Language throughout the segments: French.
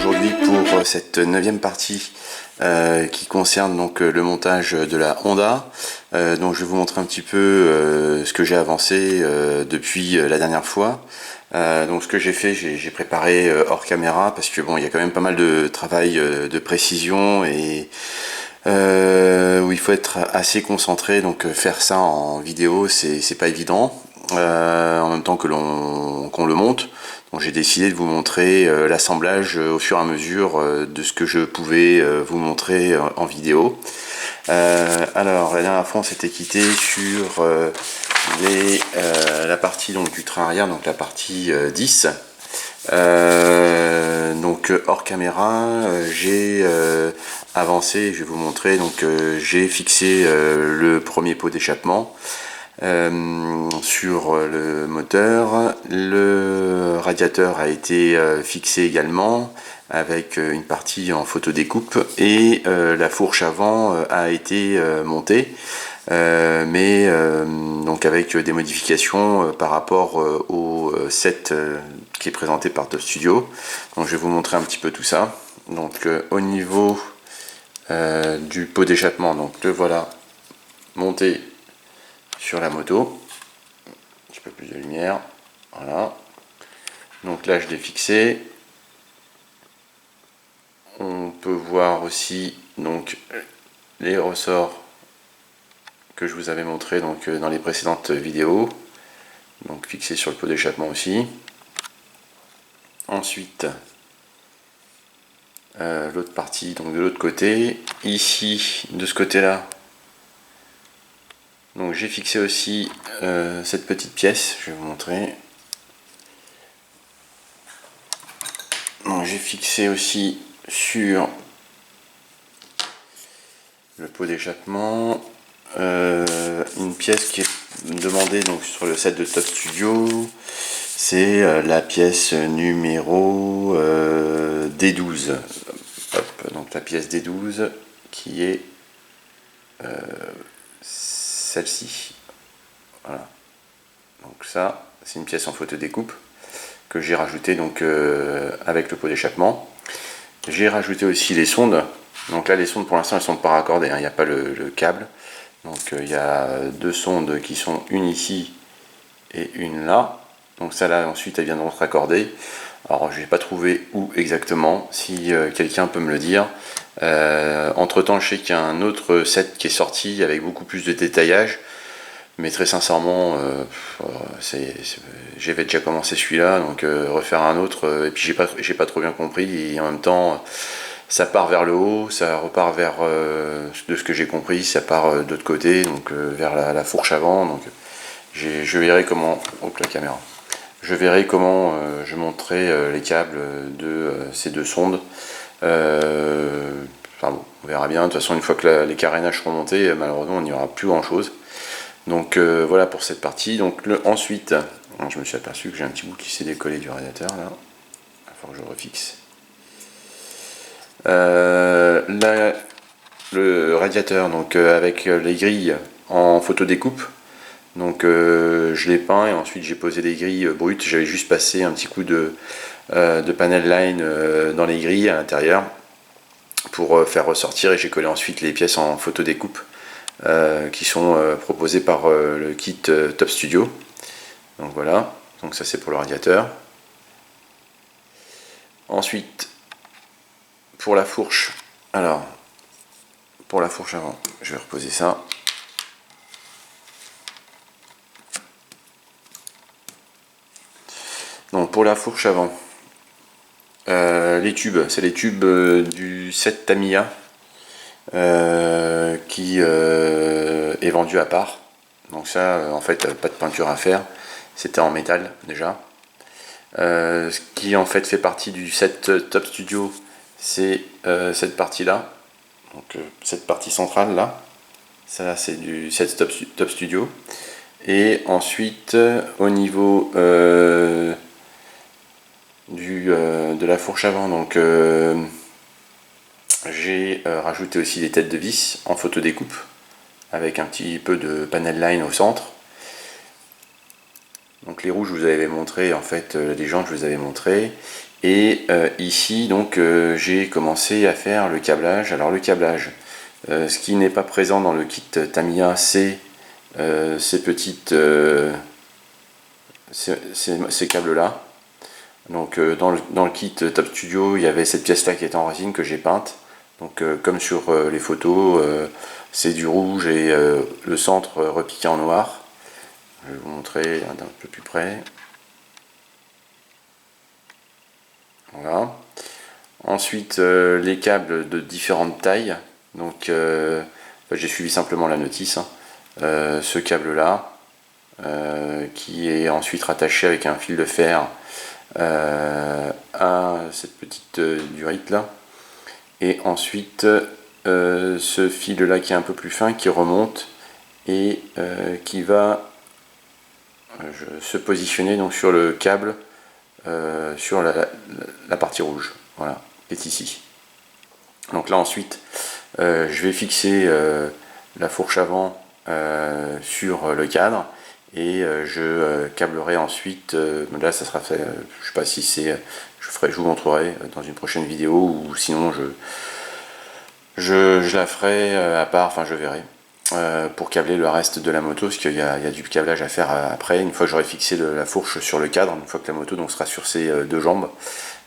aujourd'hui pour cette 9e partie qui concerne donc le montage de la Honda. Donc je vais vous montrer un petit peu ce que j'ai avancé depuis la dernière fois. Donc ce que j'ai fait, j'ai préparé hors caméra parce que bon, il y a quand même pas mal de travail de précision et où il faut être assez concentré, donc faire ça en vidéo c'est pas évident en même temps que qu'on le monte. Donc j'ai décidé de vous montrer l'assemblage au fur et à mesure de ce que je pouvais vous montrer en vidéo. Alors la dernière fois on s'était quitté sur la partie donc, du train arrière, donc la partie 10. Donc hors caméra, j'ai avancé, je vais vous montrer, donc j'ai fixé le premier pot d'échappement sur le moteur. Le radiateur a été fixé également avec une partie en photodécoupe et la fourche avant a été montée. Mais donc avec des modifications par rapport au set qui est présenté par Top Studio. Donc je vais vous montrer un petit peu tout ça. Donc au niveau du pot d'échappement, donc le voilà monté sur la moto. Un petit peu plus de lumière. Voilà. Donc là je l'ai fixé. On peut voir aussi donc les ressorts que je vous avais montré donc dans les précédentes vidéos, donc fixé sur le pot d'échappement aussi. Ensuite l'autre partie donc de l'autre côté, ici de ce côté là, donc j'ai fixé aussi cette petite pièce, je vais vous montrer. Donc j'ai fixé aussi sur le pot d'échappement une pièce qui est demandée donc sur le set de Top Studio. C'est la pièce numéro D12. Hop, donc la pièce D12 qui est celle-ci. Voilà. Donc ça, c'est une pièce en photodécoupe que j'ai rajouté donc avec le pot d'échappement. J'ai rajouté aussi les sondes. Donc là, les sondes pour l'instant elles sont pas raccordées, hein. Il n'y a pas le câble. Donc il y a deux sondes qui sont une ici et une là. Donc ça là ensuite elles viendront se raccorder. Alors je n'ai pas trouvé où exactement, si quelqu'un peut me le dire. Entre temps je sais qu'il y a un autre set qui est sorti avec beaucoup plus de détaillage. Mais très sincèrement, j'avais déjà commencé celui-là, donc refaire un autre, et puis j'ai pas trop bien compris, et en même temps, ça part vers le haut, ça repart vers, de ce que j'ai compris, ça part de l'autre côté, donc vers la fourche avant, donc je verrai comment, hop la caméra, je verrai comment je monterai les câbles de ces deux sondes. Enfin bon, on verra bien, de toute façon une fois que les carénages seront montés, malheureusement il n'y aura plus grand chose. Donc voilà pour cette partie. Donc ensuite, je me suis aperçu que j'ai un petit bout qui s'est décollé du radiateur là. Il va falloir que je refixe. Là, le radiateur, donc avec les grilles en photodécoupe. Donc je l'ai peint et ensuite j'ai posé des grilles brutes. J'avais juste passé un petit coup de panel line dans les grilles à l'intérieur pour faire ressortir, et j'ai collé ensuite les pièces en photodécoupe. Qui sont proposés par le kit Top Studio. Donc voilà, donc ça c'est pour le radiateur. Ensuite, pour la fourche, alors pour la fourche avant, je vais reposer ça. Donc pour la fourche avant, les tubes, c'est les tubes du set Tamiya. Qui est vendu à part. Donc ça, en fait, pas de peinture à faire. C'était en métal déjà. Ce qui en fait partie du set Top Studio, c'est cette partie-là. Donc cette partie centrale là. Ça, c'est du set Top Studio. Et ensuite, au niveau de la fourche avant, donc j'ai rajouté aussi les têtes de vis en photodécoupe avec un petit peu de panel line au centre. Donc les rouges je vous avais montré, en fait les jantes je vous avais montré, Et ici donc j'ai commencé à faire le câblage. Alors le câblage, ce qui n'est pas présent dans le kit Tamiya, c'est ces câbles là. Donc dans le kit Top Studio, il y avait cette pièce là qui était en résine que j'ai peinte. Donc comme sur les photos, c'est du rouge et le centre repiqué en noir. Je vais vous montrer d'un peu plus près. Voilà. Ensuite les câbles de différentes tailles. Donc j'ai suivi simplement la notice, hein. Ce câble là qui est ensuite rattaché avec un fil de fer à cette petite durite là, et ensuite ce fil là qui est un peu plus fin qui remonte et qui va se positionner donc sur le câble sur la partie rouge, voilà, qui est ici. Donc là ensuite je vais fixer la fourche avant sur le cadre et je câblerai ensuite, là ça sera fait, je sais pas si c'est, je vous montrerai dans une prochaine vidéo, ou sinon je la ferai à part, enfin je verrai, pour câbler le reste de la moto, parce qu'il y a du câblage à faire après, une fois que j'aurai fixé la fourche sur le cadre, une fois que la moto donc sera sur ses deux jambes,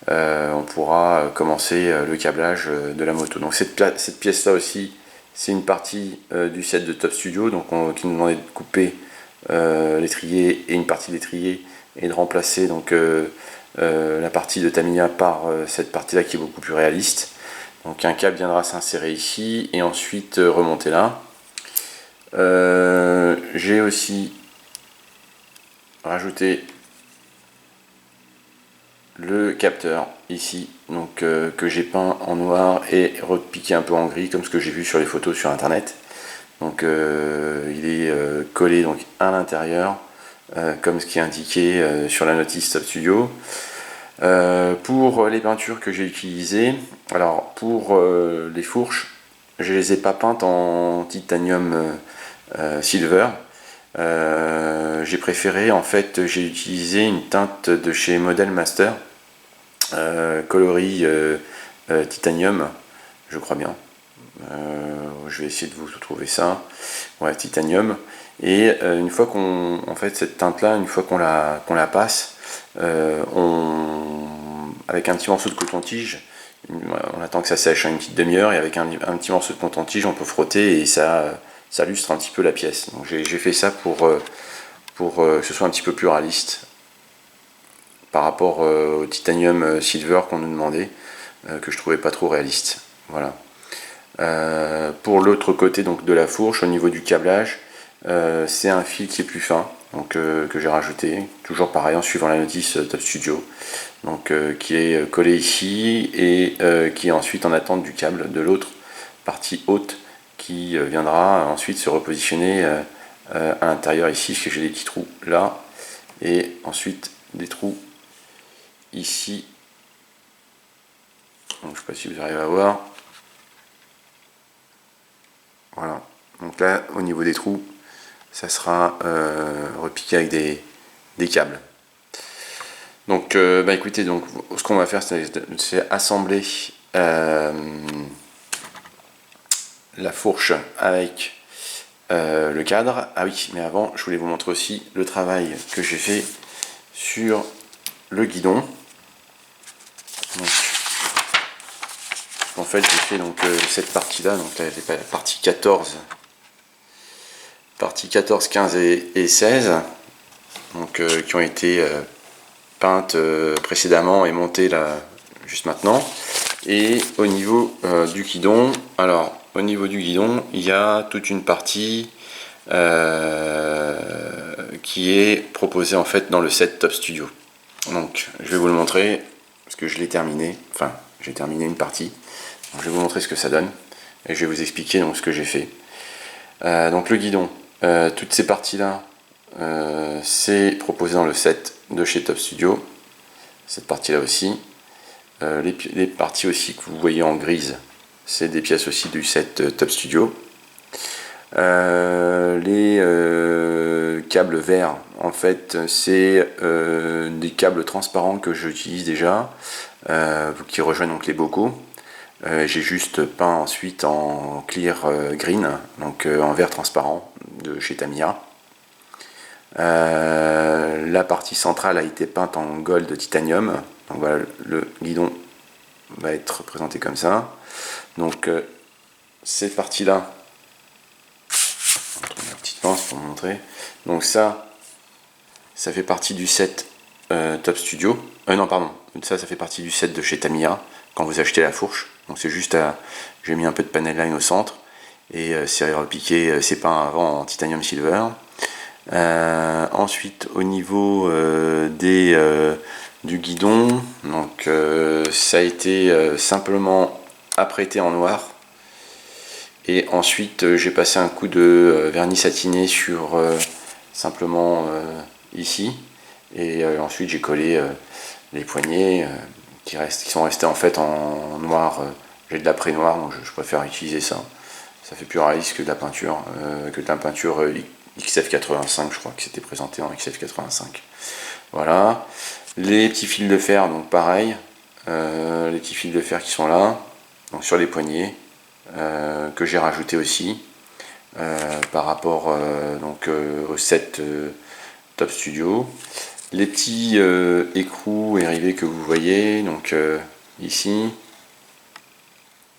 on pourra commencer le câblage de la moto. Donc cette pièce là aussi, c'est une partie du set de Top Studio, donc qui nous demandait de couper l'étrier et une partie de l'étrier et de remplacer donc la partie de Tamiya par cette partie là qui est beaucoup plus réaliste. Donc un câble viendra s'insérer ici et ensuite remonter là. J'ai aussi rajouté le capteur ici, donc que j'ai peint en noir et repiqué un peu en gris comme ce que j'ai vu sur les photos sur internet. Donc il est collé donc à l'intérieur comme ce qui est indiqué sur la notice Top Studio. Pour les peintures que j'ai utilisées, alors pour les fourches, je les ai pas peintes en titanium silver. J'ai préféré, en fait, j'ai utilisé une teinte de chez Model Master, coloris titanium, je crois bien. Je vais essayer de vous trouver ça. Ouais, titanium. Et une fois qu'on, en fait, cette teinte-là, une fois qu'on la passe, avec un petit morceau de coton-tige, on attend que ça sèche une petite demi-heure, et avec un petit morceau de coton-tige, on peut frotter et ça lustre un petit peu la pièce. Donc j'ai fait ça pour que ce soit un petit peu plus réaliste par rapport au titanium silver qu'on nous demandait, que je trouvais pas trop réaliste. Voilà. Pour l'autre côté donc de la fourche, au niveau du câblage, c'est un fil qui est plus fin, donc que j'ai rajouté, toujours pareil en suivant la notice Top Studio, donc qui est collé ici et qui est ensuite en attente du câble de l'autre partie haute qui viendra ensuite se repositionner à l'intérieur ici, parce que j'ai des petits trous là et ensuite des trous ici. Donc, je ne sais pas si vous arrivez à voir. Voilà, donc là au niveau des trous, ça sera repiqué avec des câbles. Donc bah écoutez, donc ce qu'on va faire, c'est assembler la fourche avec le cadre. Ah oui, mais avant je voulais vous montrer aussi le travail que j'ai fait sur le guidon. Donc, en fait j'ai fait donc cette partie là, donc la partie 14, 15 et 16, donc qui ont été peintes précédemment et montées là juste maintenant. Et au niveau du guidon, alors au niveau du guidon, il y a toute une partie qui est proposée en fait dans le set Top Studio. Donc je vais vous le montrer parce que je l'ai terminé, enfin j'ai terminé une partie. Donc, je vais vous montrer ce que ça donne et je vais vous expliquer donc ce que j'ai fait. Donc le guidon, toutes ces parties là, c'est proposé dans le set de chez Top Studio. Cette partie là aussi, les parties aussi que vous voyez en grise, c'est des pièces aussi du set Top Studio. Les câbles verts en fait, c'est des câbles transparents que j'utilise déjà, qui rejoignent donc les bocaux. J'ai juste peint ensuite en clear green, donc en verre transparent de chez Tamiya. La partie centrale a été peinte en gold titanium. Donc voilà, le guidon va être présenté comme ça. Donc cette partie-là, on trouve la petite pince pour vous montrer. Donc ça fait partie du set Top Studio. Non, pardon, ça fait partie du set de chez Tamiya quand vous achetez la fourche. Donc c'est juste j'ai mis un peu de panel line au centre et c'est repiqué, c'est peint avant en titanium silver. Ensuite, au niveau du guidon, donc ça a été simplement apprêté en noir. Et ensuite, j'ai passé un coup de vernis satiné sur simplement ici. Et ensuite, j'ai collé les poignées qui sont restés en fait en noir. J'ai de l'après-noir, donc je préfère utiliser ça. Ça fait plus réaliste que de la peinture, XF85, je crois que c'était présenté en XF85. Voilà. Les petits fils de fer, donc pareil. Les petits fils de fer qui sont là, donc sur les poignées, que j'ai rajouté aussi par rapport donc, au set Top Studio. Les petits écrous et rivets que vous voyez, donc ici.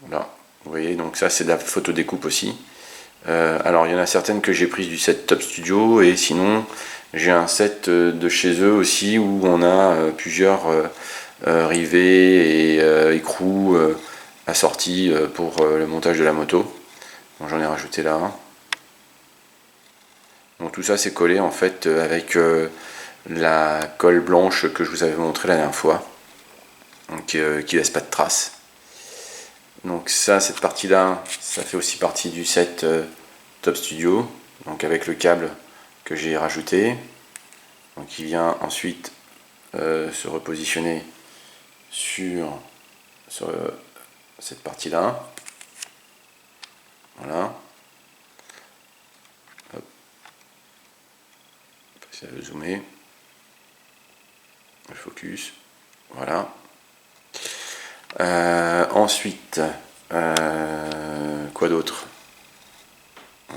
Voilà. Vous voyez, donc ça c'est de la photo découpe aussi. Alors il y en a certaines que j'ai prises du set Top Studio et sinon j'ai un set de chez eux aussi où on a plusieurs rivets et écrous assortis pour le montage de la moto. Donc j'en ai rajouté là. Donc tout ça c'est collé en fait avec la colle blanche que je vous avais montré la dernière fois, donc qui laisse pas de traces. Donc ça, cette partie-là, ça fait aussi partie du set Top Studio, donc avec le câble que j'ai rajouté, donc qui vient ensuite se repositionner sur cette partie-là. Voilà. Hop. Ça veut zoomer. Le focus. Voilà. Ensuite, quoi d'autre?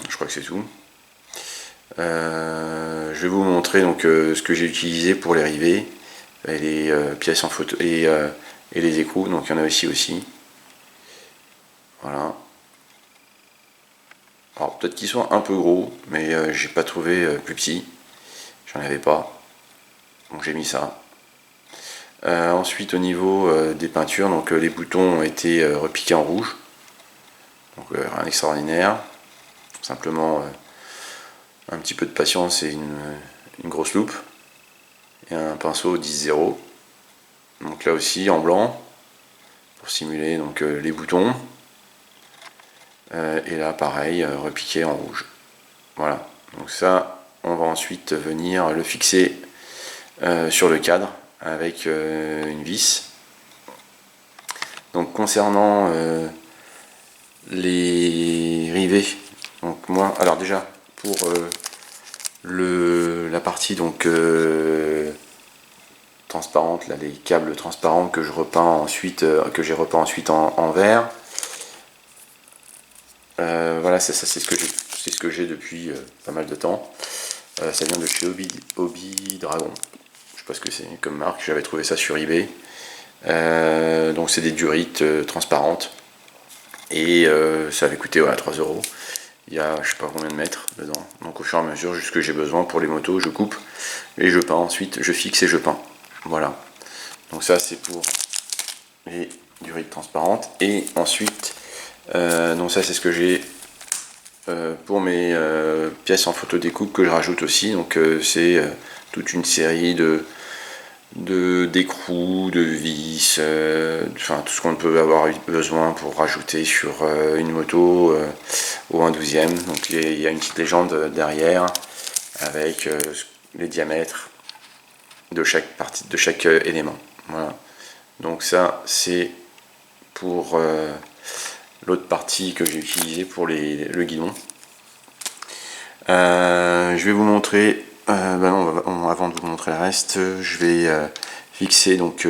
Je crois que c'est tout. Je vais vous montrer donc ce que j'ai utilisé pour les rivets et les pièces en photo et les écrous. Donc il y en a aussi. Voilà. Alors peut-être qu'ils sont un peu gros, mais j'ai pas trouvé plus petit. J'en avais pas. Donc j'ai mis ça. Ensuite au niveau des peintures, donc les boutons ont été repiqués en rouge. Donc rien d'extraordinaire. Simplement un petit peu de patience et une grosse loupe. Et un pinceau 10-0. Donc là aussi en blanc. Pour simuler donc, les boutons. Et là pareil, repiqué en rouge. Voilà. Donc ça, on va ensuite venir le fixer sur le cadre avec une vis. Donc concernant les rivets, donc moi, alors déjà pour la partie donc transparente, là, les câbles transparents que je repeins ensuite, que j'ai repeint ensuite en vert. Voilà, c'est ce que j'ai depuis pas mal de temps. Ça vient de chez Hobby Dragon. Je sais pas ce que c'est comme marque, j'avais trouvé ça sur eBay. Donc c'est des durites transparentes. Et ça avait coûté 3 €. Il y a je sais pas combien de mètres dedans. Donc au fur et à mesure, juste ce que j'ai besoin pour les motos, je coupe et je peins ensuite, je fixe et je peins. Voilà. Donc ça c'est pour les durites transparentes. Et ensuite, donc ça c'est ce que j'ai pour mes pièces en photo découpe que je rajoute aussi. Donc c'est toute une série d'écrous, de vis, enfin tout ce qu'on peut avoir besoin pour rajouter sur une moto ou un 12e. Donc il y a une petite légende derrière avec les diamètres de chaque partie, de chaque élément. Voilà. Donc ça c'est pour l'autre partie que j'ai utilisée pour le guidon. Je vais vous montrer Bah non, avant de vous montrer le reste, je vais fixer donc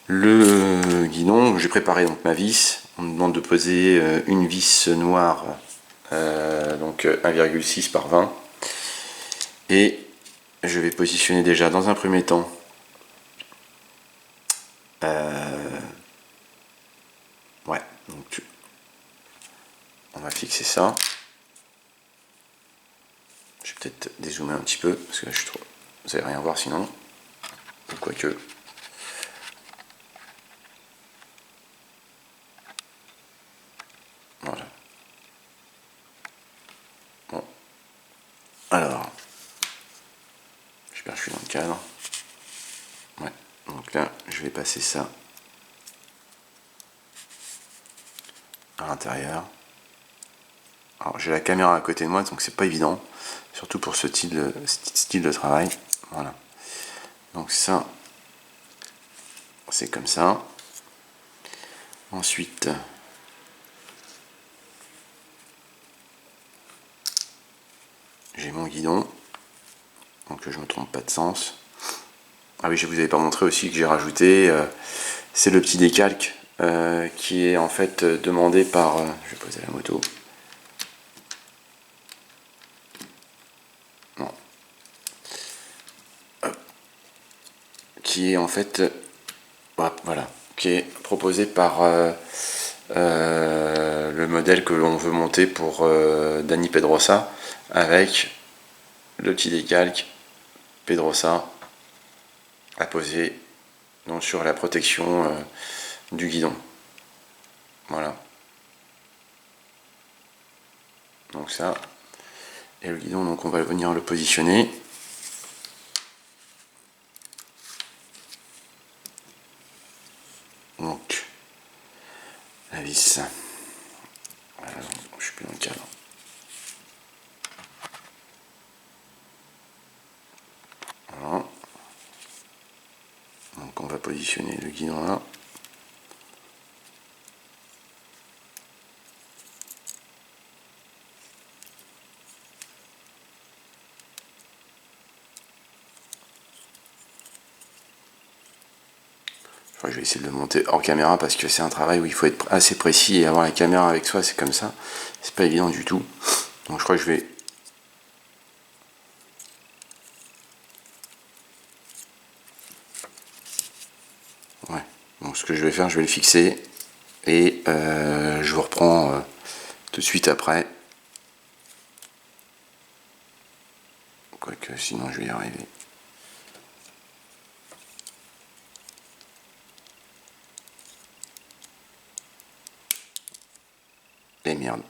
le guidon. J'ai préparé donc ma vis. On me demande de poser une vis noire, donc 1,6 par 20. Et je vais positionner déjà dans un premier temps ouais, donc on va fixer ça. Je vais peut-être dézoomer un petit peu parce que là je suis trop. Vous allez rien voir sinon. Quoique. Voilà. Bon. Alors. J'espère que je suis dans le cadre. Ouais. Donc là, je vais passer ça à l'intérieur. Alors j'ai la caméra à côté de moi, donc c'est pas évident. Surtout pour ce style de travail. Voilà. Donc ça, c'est comme ça. Ensuite, j'ai mon guidon. Donc je me trompe pas de sens. Ah oui, je vous avais pas montré aussi que j'ai rajouté, c'est le petit décalque qui est en fait demandé par. Je vais poser la moto. Non. Qui est en fait. Voilà. Qui est proposé par le modèle que l'on veut monter pour Dani Pedrosa avec le petit décalque Pedrosa à poser donc, sur la protection du guidon. Voilà. Donc ça. Et le guidon, donc on va venir le positionner. Donc la vis. Voilà, je suis plus dans le cadre. Voilà. Donc on va positionner le guidon là. Je vais essayer de le monter hors caméra parce que c'est un travail où il faut être assez précis et avoir la caméra avec soi, c'est comme ça. C'est pas évident du tout. Donc je crois que je vais. Ouais. Donc ce que je vais faire, je vais le fixer et je vous reprends tout de suite après. Quoique sinon je vais y arriver. Et merde.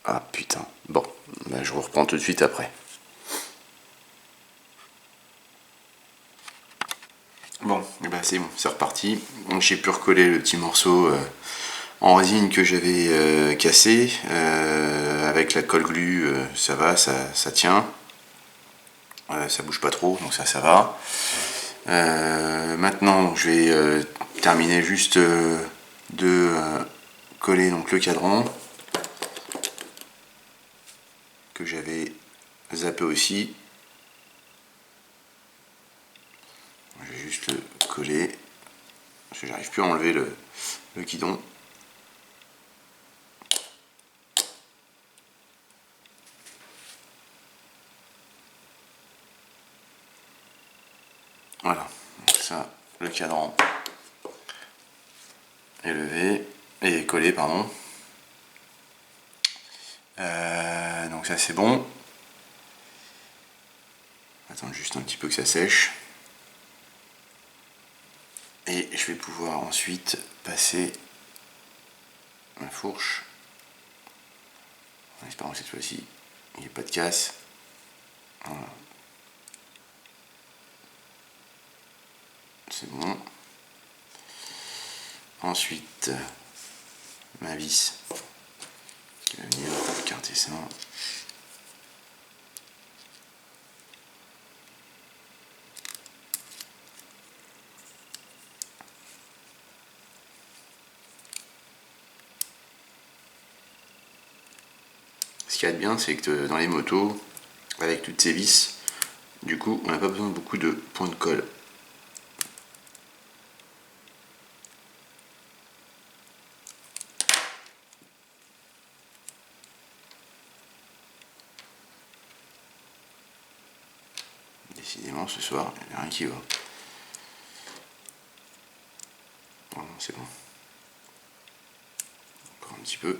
Ah putain. Bon, ben, je vous reprends tout de suite après. Bon, ben c'est bon, c'est reparti. Donc j'ai pu recoller le petit morceau en résine que j'avais cassé. Avec la colle glue, ça va, ça tient. Ça bouge pas trop, donc ça va. Maintenant, je vais terminer juste de coller donc, le cadran que j'avais zappé aussi. Je vais juste le coller parce que j'arrive plus à enlever le guidon. Voilà, donc ça, le cadran est levé, et collé, pardon. Donc ça c'est bon. Attends juste un petit peu que ça sèche. Et je vais pouvoir ensuite passer ma fourche. En espérant que cette fois-ci, il n'y ait pas de casse. Voilà. C'est bon. Ensuite, ma vis qui va venir écarter ça. Ce qu'il y a de bien, c'est que dans les motos, avec toutes ces vis. Du coup, on n'a pas besoin de beaucoup de points de colle. Décidément, ce soir, il n'y a rien qui va. Bon, c'est bon. Encore un petit peu.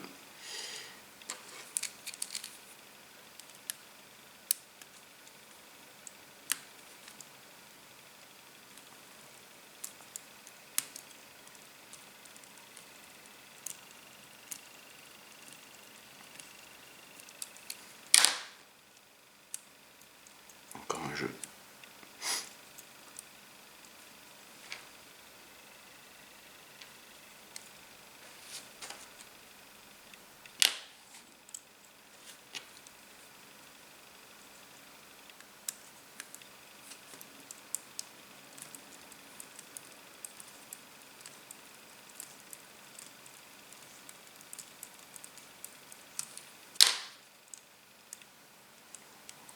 Encore un jeu.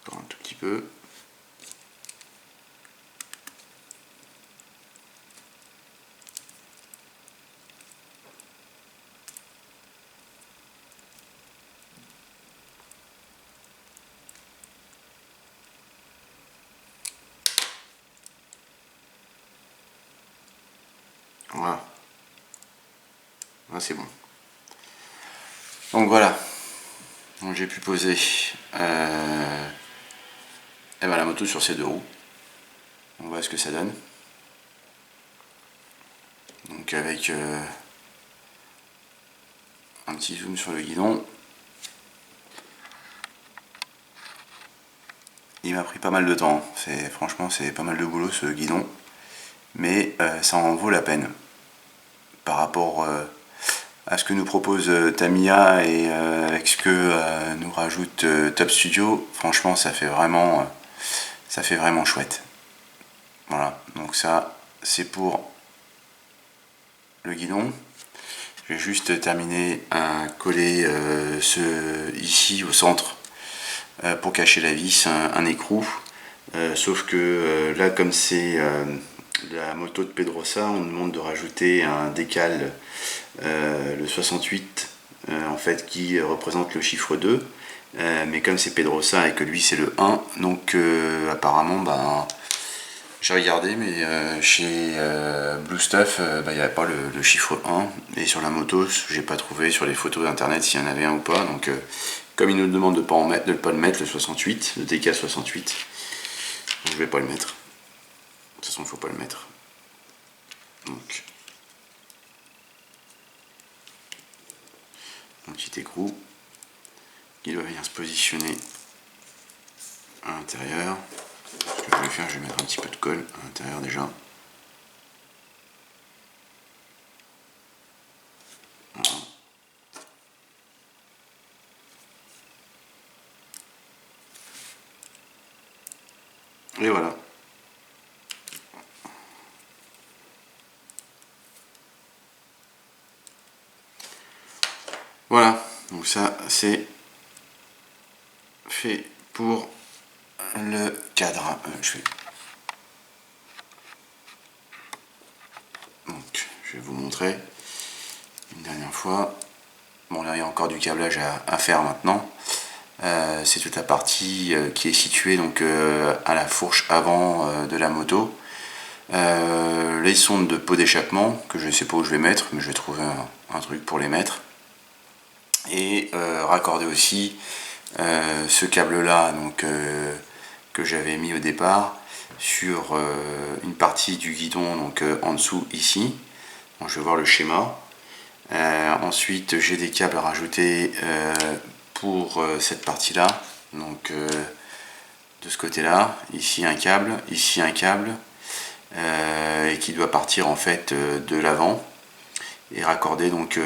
Encore un tout petit peu. Voilà. Là, c'est bon. Donc voilà. Donc j'ai pu poser la moto sur ces deux roues. On voit ce que ça donne. Donc avec un petit zoom sur le guidon. Il m'a pris pas mal de temps. Franchement, c'est pas mal de boulot ce guidon. Mais ça en vaut la peine. Par rapport à ce que nous propose Tamiya et avec ce que nous rajoute Top Studio, franchement ça fait vraiment chouette. Voilà, donc ça c'est pour le guidon. Je vais juste terminer à coller ici au centre pour cacher la vis, un écrou. Sauf que là, comme c'est la moto de Pedrosa, on nous demande de rajouter un décal, le 68, en fait, qui représente le chiffre 2. Mais comme c'est Pedrosa et que lui c'est le 1, donc apparemment, j'ai regardé, mais chez Blue Stuff, il n'y avait pas le chiffre 1. Et sur la moto, j'ai pas trouvé sur les photos d'internet s'il y en avait un ou pas. Donc, comme il nous demande de ne pas le mettre, le 68, le DK 68, donc je vais pas le mettre. De toute façon, il faut pas le mettre. Donc, un petit écrou qui doit venir se positionner à l'intérieur. Ce que je vais faire, je vais mettre un petit peu de colle à l'intérieur déjà. Voilà. Et voilà. Voilà, donc ça c'est fait pour le cadre. Donc je vais vous montrer une dernière fois. Bon, là il y a encore du câblage à faire maintenant. C'est toute la partie qui est située donc à la fourche avant de la moto. Les sondes de pot d'échappement que je ne sais pas où je vais mettre, mais je vais trouver un truc pour les mettre. Et raccorder aussi ce câble là donc, que j'avais mis au départ sur une partie du guidon donc en dessous ici. Donc, je vais voir le schéma. Ensuite j'ai des câbles à rajouter pour cette partie là, donc de ce côté là, ici un câble, et qui doit partir en fait de l'avant et raccorder donc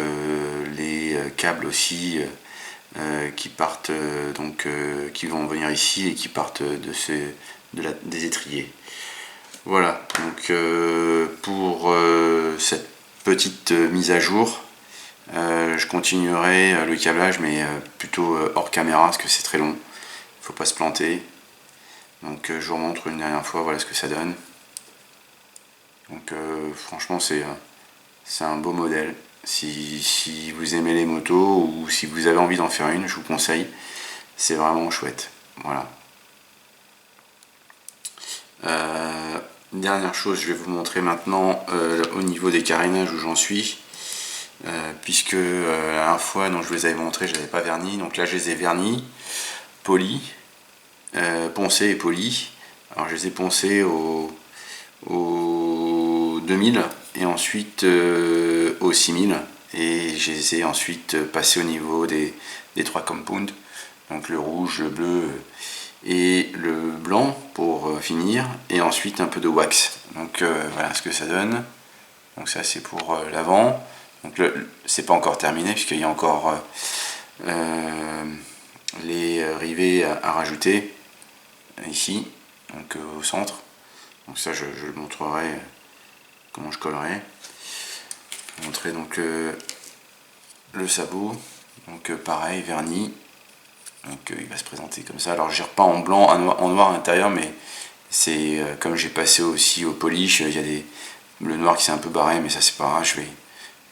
les câbles aussi qui partent donc qui vont venir ici et qui partent des étriers. Voilà, donc pour cette petite mise à jour, je continuerai le câblage mais plutôt hors caméra parce que c'est très long faut pas se planter. Donc je vous remontre une dernière fois, voilà ce que ça donne. Donc franchement c'est un beau modèle. Si vous aimez les motos ou si vous avez envie d'en faire une, je vous conseille. C'est vraiment chouette. Voilà. Dernière chose, je vais vous montrer maintenant au niveau des carénages où j'en suis. Puisque la dernière fois, donc, je vous les avais montré, je n'avais pas verni. Donc là, je les ai vernis, polis, poncés et polis. Alors je les ai poncés au 2000 et ensuite au 6000. Et je les ai ensuite passés au niveau des 3 compounds. Donc le rouge, le bleu et le blanc pour finir. Et ensuite un peu de wax. Donc voilà ce que ça donne. Donc ça c'est pour l'avant. Donc c'est pas encore terminé puisqu'il y a encore les rivets à rajouter ici, donc au centre. Donc ça je le montrerai comment je collerai. Je vais montrer donc le sabot. Donc pareil, verni. Donc il va se présenter comme ça. Alors je gère pas en blanc, en noir à l'intérieur, mais c'est comme j'ai passé aussi au polish, il y a le noir qui s'est un peu barré, mais ça c'est pas grave,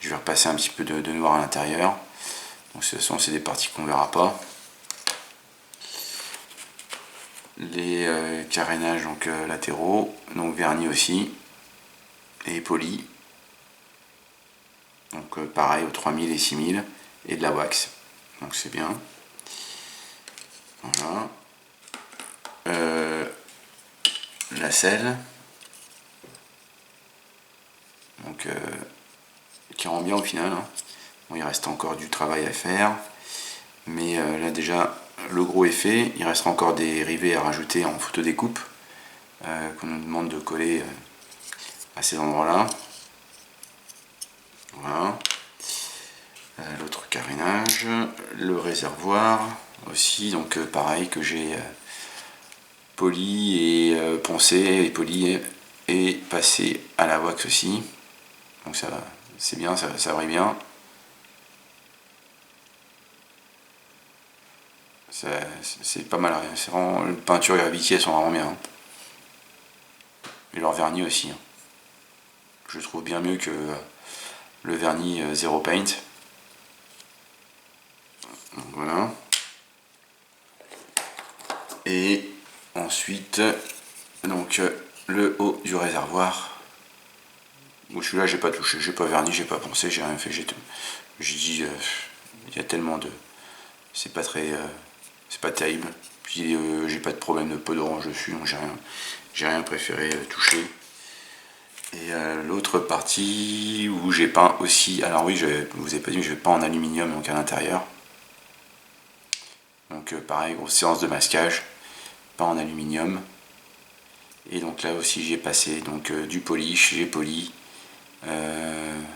je vais repasser un petit peu de noir à l'intérieur. Donc de toute façon c'est des parties qu'on verra pas. Les carénages donc latéraux, donc vernis aussi, et polis. Donc pareil aux 3000 et 6000, et de la wax. Donc c'est bien. Voilà. La selle. Donc qui rend bien au final. Hein. Bon, il reste encore du travail à faire. Mais là déjà le gros est fait. Il restera encore des rivets à rajouter en photo découpe. Qu'on nous demande de coller à ces endroits là. Voilà. L'autre carénage, le réservoir aussi, donc pareil que j'ai poli et poncé et poli et passé à la wax aussi. Donc ça c'est bien, ça brille bien. C'est pas mal, c'est vraiment, les peintures gravitiées elles sont vraiment bien. Et leur vernis aussi. Hein. Je trouve bien mieux que le vernis Zero Paint. Donc, voilà. Et ensuite, donc le haut du réservoir. Bon, celui-là, j'ai pas touché, j'ai pas verni, j'ai pas poncé, j'ai rien fait. J'ai dit, il y a tellement de, c'est pas très, c'est pas terrible. Puis j'ai pas de problème de peau d'orange dessus, donc j'ai rien préféré toucher. Et l'autre partie où j'ai peint aussi, alors oui, je vous ai pas dit, je vais peint en aluminium donc à l'intérieur. Donc pareil, grosse séance de masquage, peint en aluminium. Et donc là aussi j'ai passé donc du polish, j'ai poli,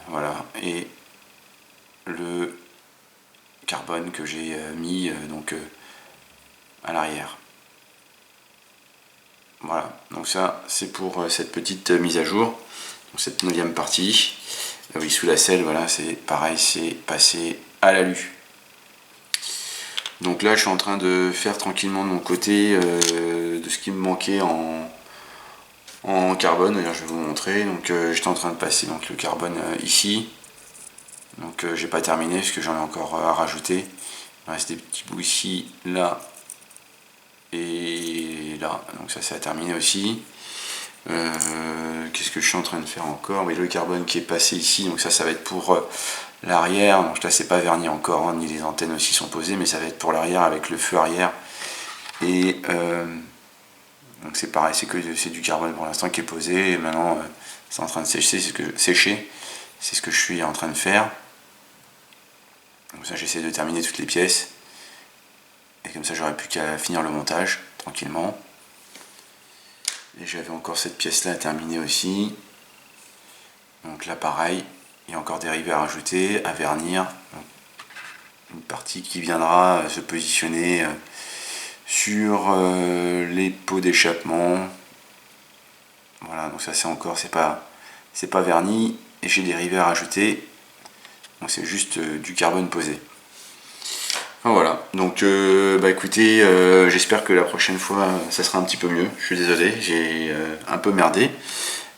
voilà, et le carbone que j'ai mis donc à l'arrière. Voilà, donc ça c'est pour cette petite mise à jour, donc cette 9e partie. Oui, sous la selle, voilà, c'est pareil, c'est passé à l'alu. Donc là je suis en train de faire tranquillement de mon côté de ce qui me manquait en carbone. D'ailleurs je vais vous montrer. Donc j'étais en train de passer donc, le carbone ici. Donc j'ai pas terminé parce que j'en ai encore à rajouter. Il reste des petits bouts ici, là et là. Donc ça a terminé aussi. Qu'est-ce que je suis en train de faire encore? Oui, le carbone qui est passé ici. Donc ça va être pour l'arrière. Donc là c'est pas verni encore, hein, ni les antennes aussi sont posées, mais ça va être pour l'arrière avec le feu arrière. Et donc c'est pareil, c'est du carbone pour l'instant qui est posé. Et maintenant c'est en train de sécher, c'est ce que je suis en train de faire. Donc ça j'essaie de terminer toutes les pièces. Et comme ça j'aurais plus qu'à finir le montage tranquillement. Et j'avais encore cette pièce là à terminer aussi. Donc là pareil, il y a encore des rivets à rajouter, à vernir. Donc, une partie qui viendra se positionner sur les pots d'échappement. Voilà, donc ça c'est encore, c'est pas verni. Et j'ai des rivets à rajouter. Donc c'est juste du carbone posé. Voilà, donc écoutez, j'espère que la prochaine fois ça sera un petit peu mieux. Je suis désolé, j'ai un peu merdé.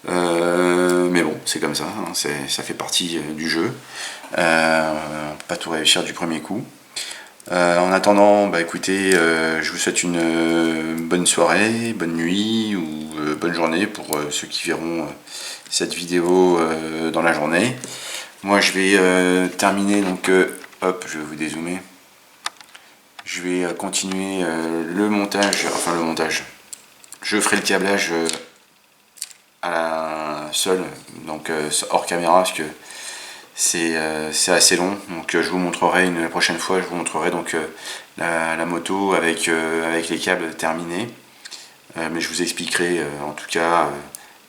Mais bon, c'est comme ça, hein, ça fait partie du jeu. On peut pas tout réussir du premier coup. En attendant, écoutez, je vous souhaite une bonne soirée, bonne nuit ou bonne journée pour ceux qui verront cette vidéo dans la journée. Moi je vais terminer, donc hop, je vais vous dézoomer. Je vais continuer le montage, je ferai le câblage à la seule, donc hors caméra, parce que c'est assez long. Donc je vous montrerai la prochaine fois, je vous montrerai donc la moto avec les câbles terminés. Mais je vous expliquerai en tout cas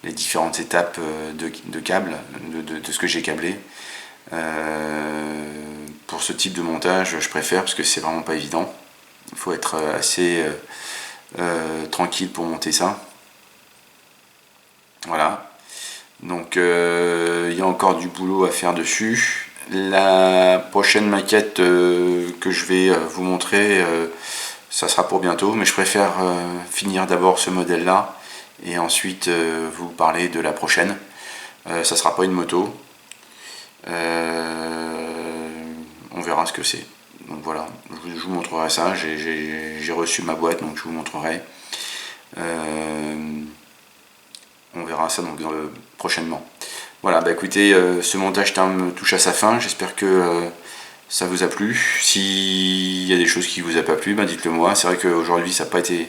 les différentes étapes de câbles, de ce que j'ai câblé. Pour ce type de montage, je préfère parce que c'est vraiment pas évident. Il faut être assez tranquille pour monter ça. Voilà. Donc il y a encore du boulot à faire dessus. La prochaine maquette que je vais vous montrer, ça sera pour bientôt, mais je préfère finir d'abord ce modèle là et ensuite vous parler de la prochaine. Ça sera pas une moto. On verra ce que c'est. Donc voilà, je vous montrerai ça. J'ai reçu ma boîte, donc je vous montrerai. On verra ça donc prochainement. Voilà, écoutez, ce montage touche à sa fin. J'espère que ça vous a plu. S'il y a des choses qui vous a pas plu, dites-le moi. C'est vrai qu'aujourd'hui ça n'a pas été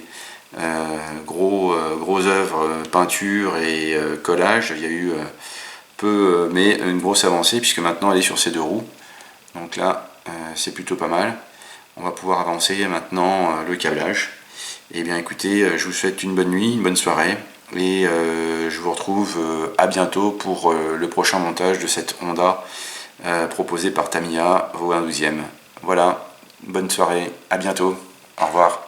gros œuvre, peinture et collage. Il y a eu peu, mais une grosse avancée puisque maintenant elle est sur ses deux roues. Donc là, c'est plutôt pas mal. On va pouvoir avancer maintenant le câblage. Et bien écoutez, je vous souhaite une bonne nuit, une bonne soirée. Et je vous retrouve à bientôt pour le prochain montage de cette Honda proposée par Tamiya Vaughan 12e. Voilà, bonne soirée, à bientôt, au revoir.